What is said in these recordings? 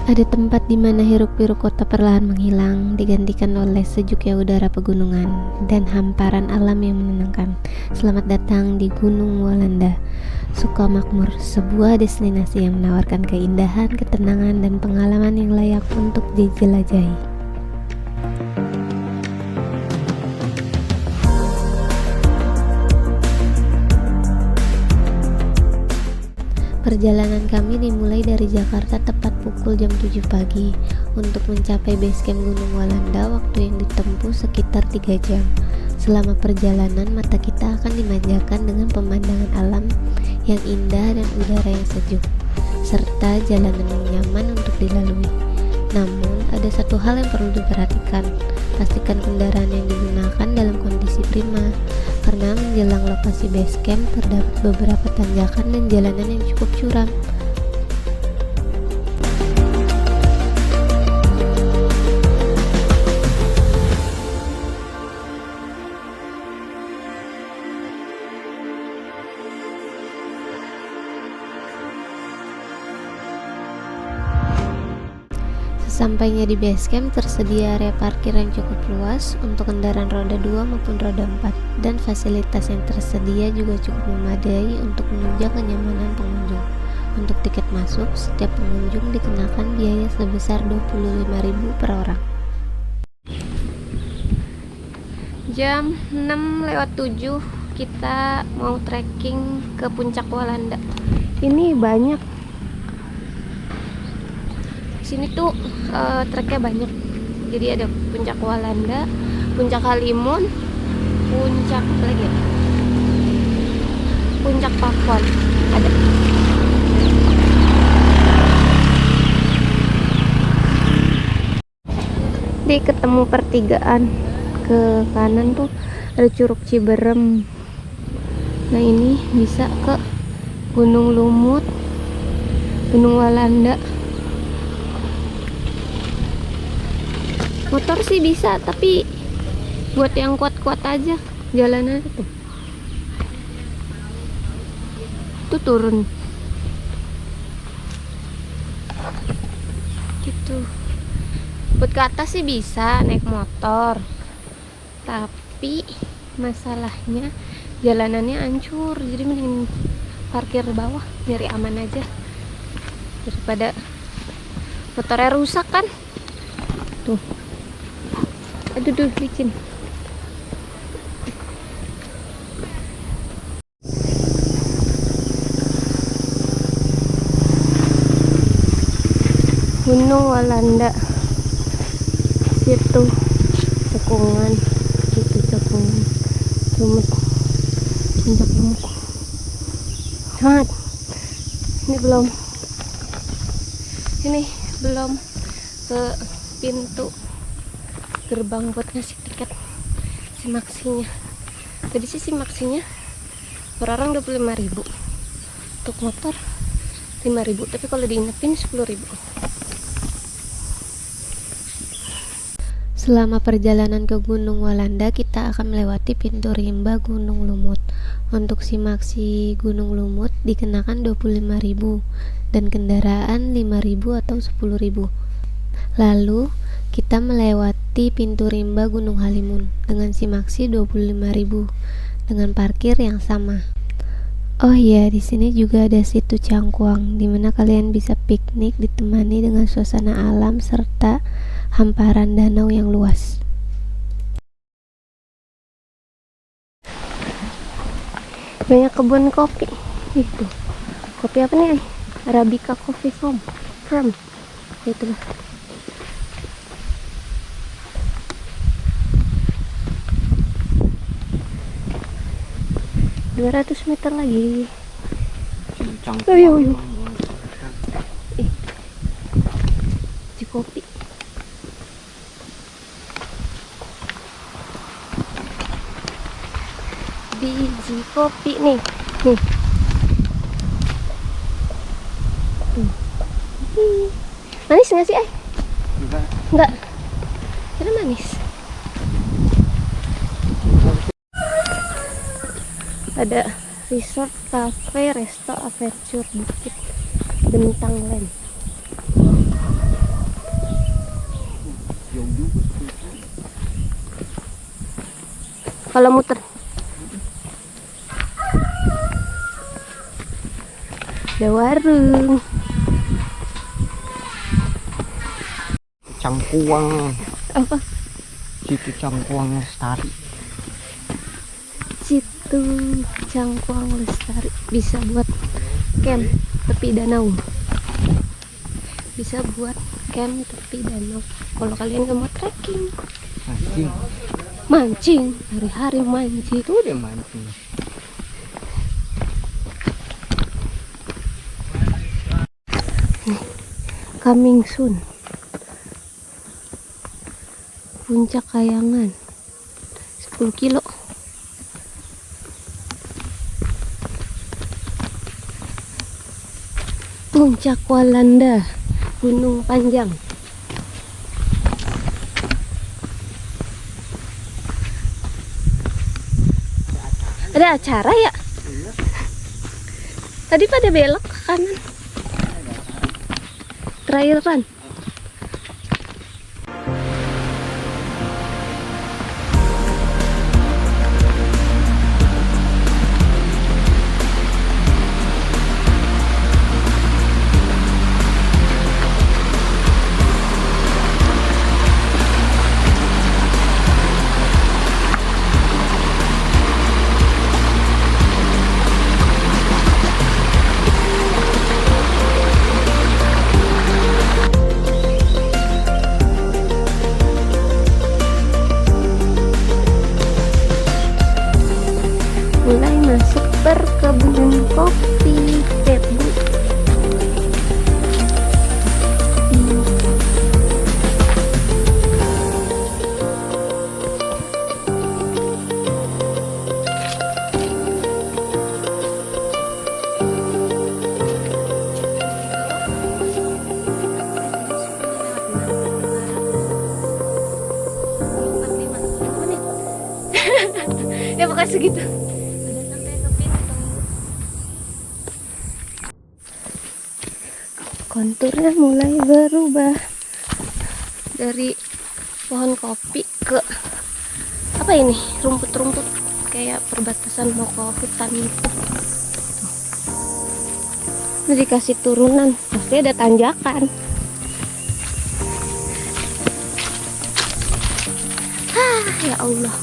Ada tempat di mana hiruk-pikuk kota perlahan menghilang, digantikan oleh sejuknya udara pegunungan dan hamparan alam yang menenangkan. Selamat datang di Gunung Walanda, Sukamakmur, sebuah destinasi yang menawarkan keindahan, ketenangan, dan pengalaman yang layak untuk dijelajahi. Perjalanan kami dimulai dari Jakarta tepat pukul jam 7 pagi untuk mencapai base camp Gunung Walanda. Waktu yang ditempuh sekitar 3 jam. Selama perjalanan, mata kita akan dimanjakan dengan pemandangan alam yang indah dan udara yang sejuk, serta jalanan yang nyaman untuk dilalui. Namun, ada satu hal yang perlu diperhatikan. Pastikan kendaraan yang digunakan dalam kondisi prima, karena menjelang lokasi base camp terdapat beberapa tanjakan dan jalanan yang cukup curam. Sesampainya di base camp, tersedia area parkir yang cukup luas untuk kendaraan roda 2 maupun roda 4, dan fasilitas yang tersedia juga cukup memadai untuk menunjang kenyamanan pengunjung. Untuk tiket masuk, setiap pengunjung dikenakan biaya sebesar 25.000 per orang. Jam 6:07 kita mau trekking ke puncak Walanda. Ini banyak sini tuh treknya banyak, jadi ada puncak Walanda, puncak Halimun, puncak apa lagi ya? Puncak Pakuan ada. Di ketemu pertigaan ke kanan tuh ada Curug Ciberem. Nah, ini bisa ke Gunung Lumut, Gunung Walanda. Motor sih bisa, tapi buat yang kuat-kuat aja jalanan tuh. Tuh turun. Gitu. Buat ke atas sih bisa naik motor. Tapi masalahnya jalanannya hancur, jadi mending parkir bawah, nyari aman aja daripada motornya rusak kan. Tuh. Aduh, licin. Gunung Walanda, situ cekungan, situ cekungan, lumut, puncak lumut. Sangat. Ini belum ke pintu gerbang buat ngasih tiket simaksinya. Tadi sih simaksinya per orang 25.000, untuk motor 5.000, tapi kalau diinepin 10.000. Selama perjalanan ke Gunung Walanda, kita akan melewati pintu rimba Gunung Lumut. Untuk simaksi Gunung Lumut dikenakan 25.000 dan kendaraan 5.000 atau 10.000. Lalu kita melewati pintu rimba Gunung Halimun dengan simaksi 25.000 dengan parkir yang sama. Oh iya, di sini juga ada situ Cangkuang, di mana kalian bisa piknik ditemani dengan suasana alam serta hamparan danau yang luas. Banyak kebun kopi. Itu. Kopi apa nih? Arabica Coffee Farm. Itulah. ...200 meter lagi. Ayo. Biji kopi. Biji kopi nih. Manis nggak sih, Enggak. Kira manis. Ada resort, cafe, resto, adventure, bukit, bentang land. Kalau muter. Ada warung. Cangkuang. Apa? Situ Cangkuang Lestari. Situ Cangkuang Lestari. Bisa buat camp tepi danau. Bisa buat camp tepi danau. Kalau kalian nggak mau trekking, mancing, hari-hari mancing. Itu dia mancing. Coming soon. Puncak Kayangan 10 kilo. Puncak Walanda Gunung Panjang. Ada acara ya? Tadi pada belok ke kanan. Trail run. Mulai masuk perkebunan kopi Tebu. Ya pokoknya segitu. Konturnya mulai berubah dari pohon kopi ke apa ini, rumput-rumput kayak perbatasan mau ke hutan gitu. Ini dikasih turunan, pasti ada tanjakan. Ya Allah,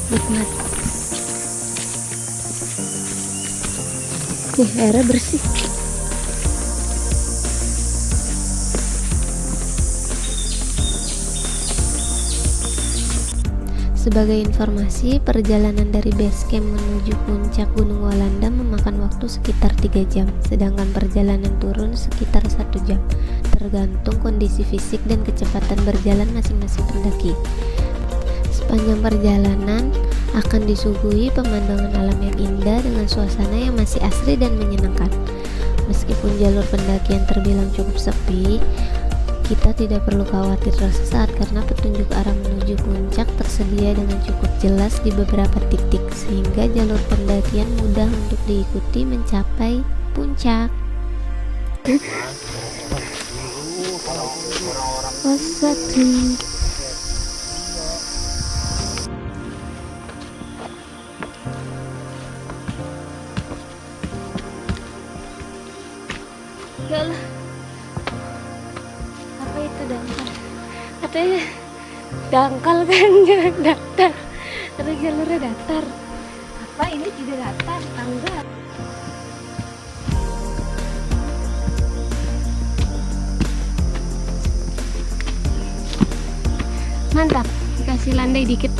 nikmat. Nih airnya bersih. Sebagai informasi, perjalanan dari base camp menuju puncak Gunung Walanda memakan waktu sekitar 3 jam, sedangkan perjalanan turun sekitar 1 jam, tergantung kondisi fisik dan kecepatan berjalan masing-masing pendaki. Sepanjang perjalanan akan disuguhi pemandangan alam yang indah dengan suasana yang masih asri dan menyenangkan. Meskipun jalur pendakian terbilang cukup sepi, kita tidak perlu khawatir sesaat karena petunjuk arah menuju puncak tersedia dengan cukup jelas di beberapa titik, sehingga jalur pendakian mudah untuk diikuti mencapai puncak. Wasatu. Yalah. Apa itu dangkal? Katanya dangkal kan datar. Katanya jalurnya datar. Apa ini tidak datar? Tangga. Mantap, dikasih landai dikit.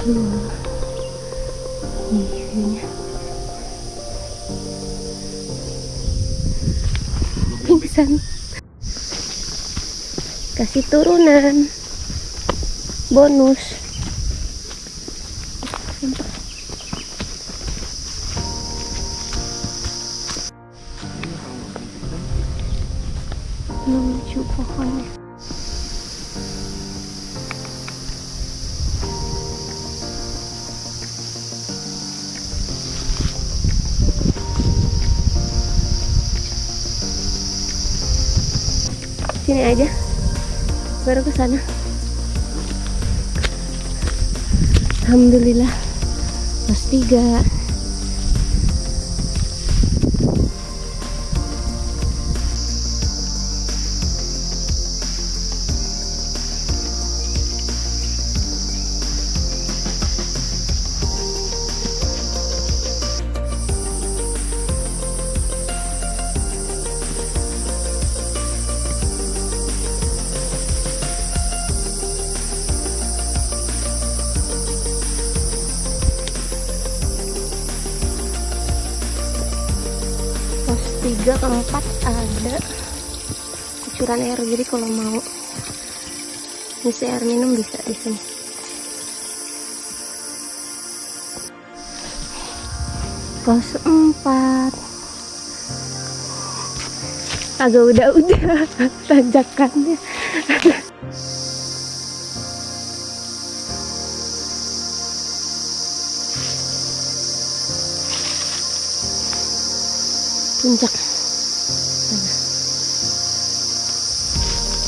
Nih view-nya. Pingsan. Kasih turunan bonus. Lucu pohonnya. Sini aja, baru ke sana. Alhamdulillah, pos 3. Pos 3 ke 4 ada kucuran air, jadi kalau mau ngisi air minum bisa di sini. Pos 4 agak udah tanjakannya. Puncak.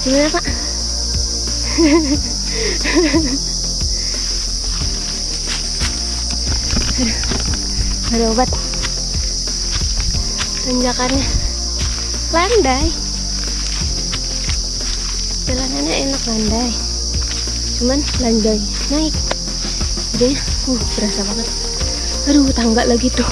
Gimana Pak? Ada obat. Tanjakannya landai. Jalanannya enak landai. Cuman landai naik. Jadi berasa banget. Aduh, tangga lagi tuh.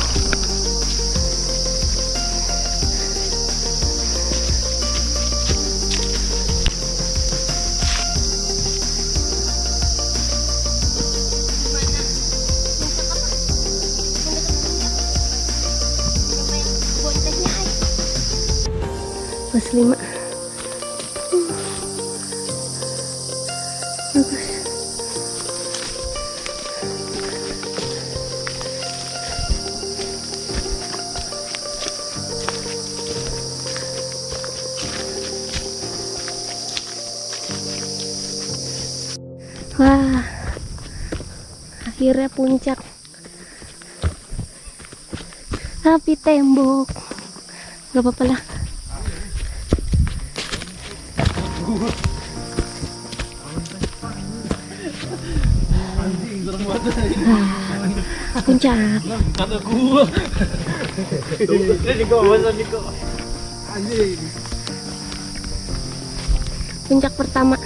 Pos 5. Bagus. Wah, akhirnya puncak. Tapi tembok. Gak apa-apa lah. Puncak. Kata gua. Ini kok masa nih kok. Anjing. Puncak pertama.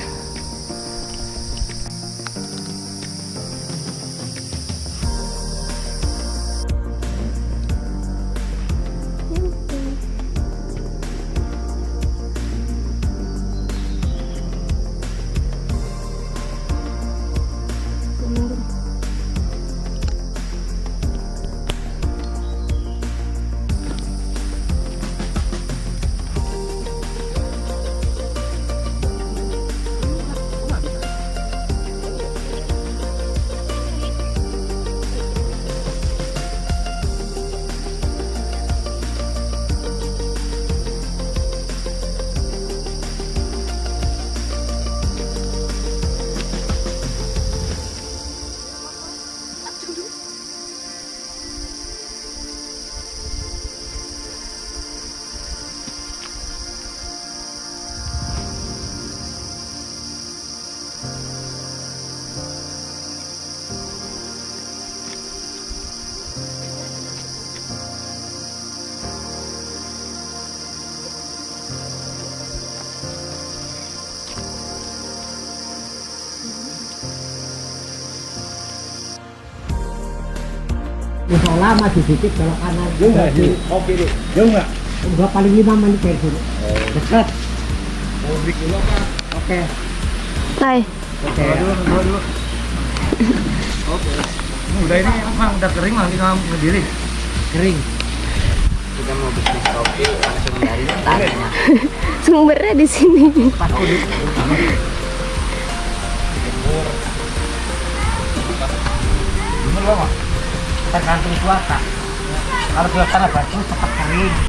Musola masih dikit belok kanan. Jauh nggak sih? Oh kiri. Jauh nggak? Udah paling 5 menit dari sini. Dekat. Mau break dulu apa? Oke. Hai. Oke. Dua dulu. Oke. Udah ini emang udah kering mah kita berdiri. Kering. Kita mau bisnis kopi langsung dari tanahnya. Sumbernya di sini. Bener loh, Mak. Tergantung cuaca. Kalau cuaca bagus cepat kering.